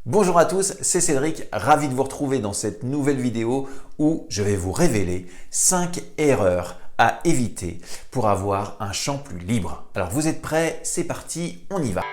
Bonjour à tous, c'est Cédric, ravi de vous retrouver dans cette nouvelle vidéo où je vais vous révéler 5 erreurs à éviter pour avoir un chant plus libre. Alors vous êtes prêts? C'est parti, on y va!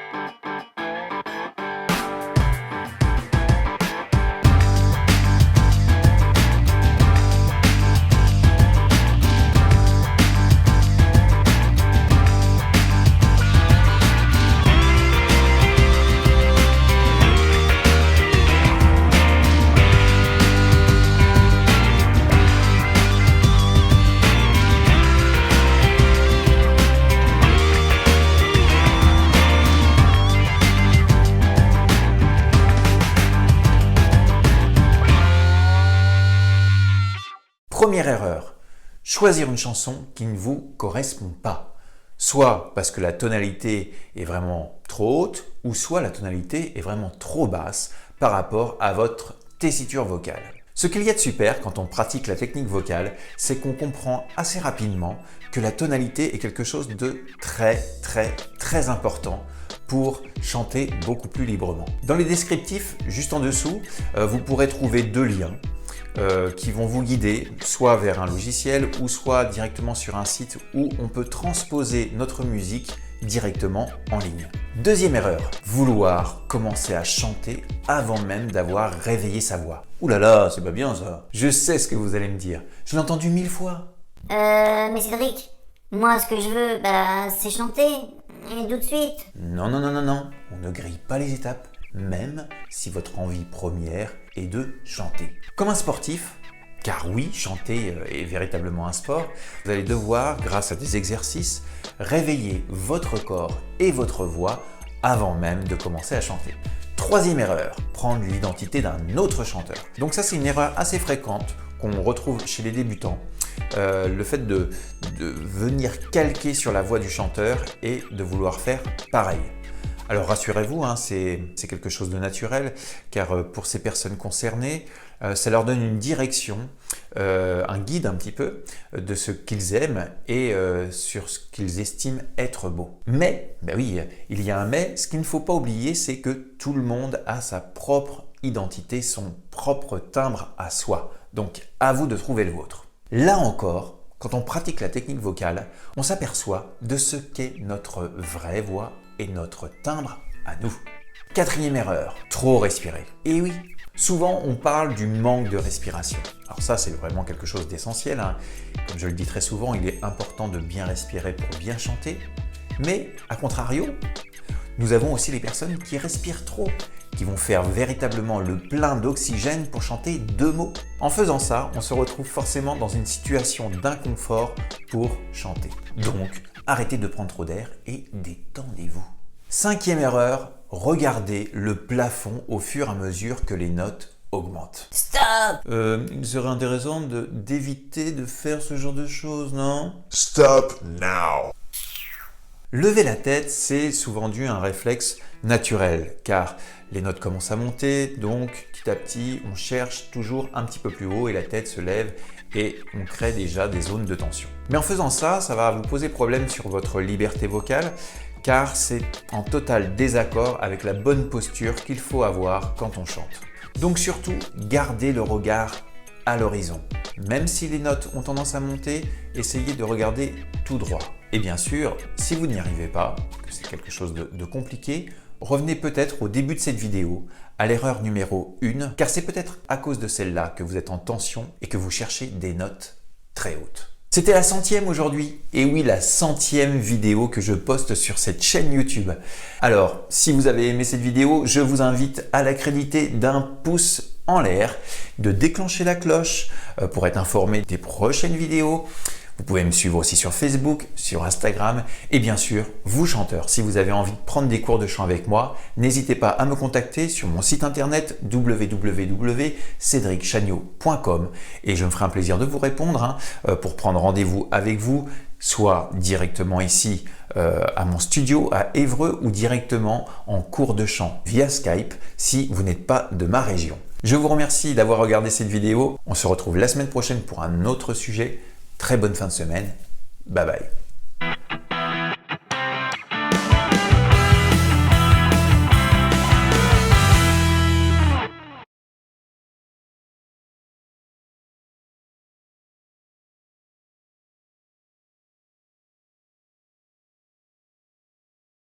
Première erreur, choisir une chanson qui ne vous correspond pas. Soit parce que la tonalité est vraiment trop haute, ou soit la tonalité est vraiment trop basse par rapport à votre tessiture vocale. Ce qu'il y a de super quand on pratique la technique vocale, c'est qu'on comprend assez rapidement que la tonalité est quelque chose de très important pour chanter beaucoup plus librement. Dans les descriptifs, juste en dessous, vous pourrez trouver 2 liens qui vont vous guider soit vers un logiciel ou soit directement sur un site où on peut transposer notre musique directement en ligne. Deuxième erreur, vouloir commencer à chanter avant même d'avoir réveillé sa voix. Ouh là là, c'est pas bien ça. Je sais ce que vous allez me dire, je l'ai entendu 1000 fois. Mais Cédric, moi ce que je veux, c'est chanter, et tout de suite. Non, on ne grille pas les étapes, même si votre envie première est de chanter. Comme un sportif, car oui, chanter est véritablement un sport, vous allez devoir, grâce à des exercices, réveiller votre corps et votre voix avant même de commencer à chanter. Troisième erreur, prendre l'identité d'un autre chanteur. Donc ça, c'est une erreur assez fréquente qu'on retrouve chez les débutants. Le fait de venir calquer sur la voix du chanteur et de vouloir faire pareil. Alors rassurez-vous, c'est quelque chose de naturel, car pour ces personnes concernées, ça leur donne une direction, un guide un petit peu de ce qu'ils aiment et sur ce qu'ils estiment être beau. Mais, ben oui, il y a un mais, ce qu'il ne faut pas oublier, c'est que tout le monde a sa propre identité, son propre timbre à soi. Donc à vous de trouver le vôtre. Là encore, quand on pratique la technique vocale, on s'aperçoit de ce qu'est notre vraie voix et notre timbre à nous. Quatrième erreur, trop respirer. Et oui, souvent on parle du manque de respiration. Alors ça, c'est vraiment quelque chose d'essentiel. Comme je le dis très souvent, il est important de bien respirer pour bien chanter. Mais, à contrario, nous avons aussi les personnes qui respirent trop, qui vont faire véritablement le plein d'oxygène pour chanter 2 mots. En faisant ça, on se retrouve forcément dans une situation d'inconfort pour chanter. Donc, arrêtez de prendre trop d'air et détendez-vous. Cinquième erreur, regardez le plafond au fur et à mesure que les notes augmentent. Stop! Il serait intéressant d'éviter de faire ce genre de choses, non? Stop now! Lever la tête, c'est souvent dû à un réflexe naturel, car les notes commencent à monter, donc petit à petit, on cherche toujours un petit peu plus haut et la tête se lève et on crée déjà des zones de tension. Mais en faisant ça, ça va vous poser problème sur votre liberté vocale, car c'est en total désaccord avec la bonne posture qu'il faut avoir quand on chante. Donc surtout, gardez le regard à l'horizon. Même si les notes ont tendance à monter, essayez de regarder tout droit. Et bien sûr, si vous n'y arrivez pas, que c'est quelque chose de compliqué, revenez peut-être au début de cette vidéo, à l'erreur numéro 1, car c'est peut-être à cause de celle-là que vous êtes en tension et que vous cherchez des notes très hautes. C'était la 100e aujourd'hui, et oui, la 100e vidéo que je poste sur cette chaîne YouTube. Alors, si vous avez aimé cette vidéo, je vous invite à la créditer d'un pouce en l'air, de déclencher la cloche pour être informé des prochaines vidéos. Vous pouvez me suivre aussi sur Facebook, sur Instagram et bien sûr, vous chanteurs, si vous avez envie de prendre des cours de chant avec moi, n'hésitez pas à me contacter sur mon site internet www.cedricchagnaud.com et je me ferai un plaisir de vous répondre pour prendre rendez-vous avec vous, soit directement ici à mon studio à Évreux ou directement en cours de chant via Skype si vous n'êtes pas de ma région. Je vous remercie d'avoir regardé cette vidéo. On se retrouve la semaine prochaine pour un autre sujet. Très bonne fin de semaine. Bye bye.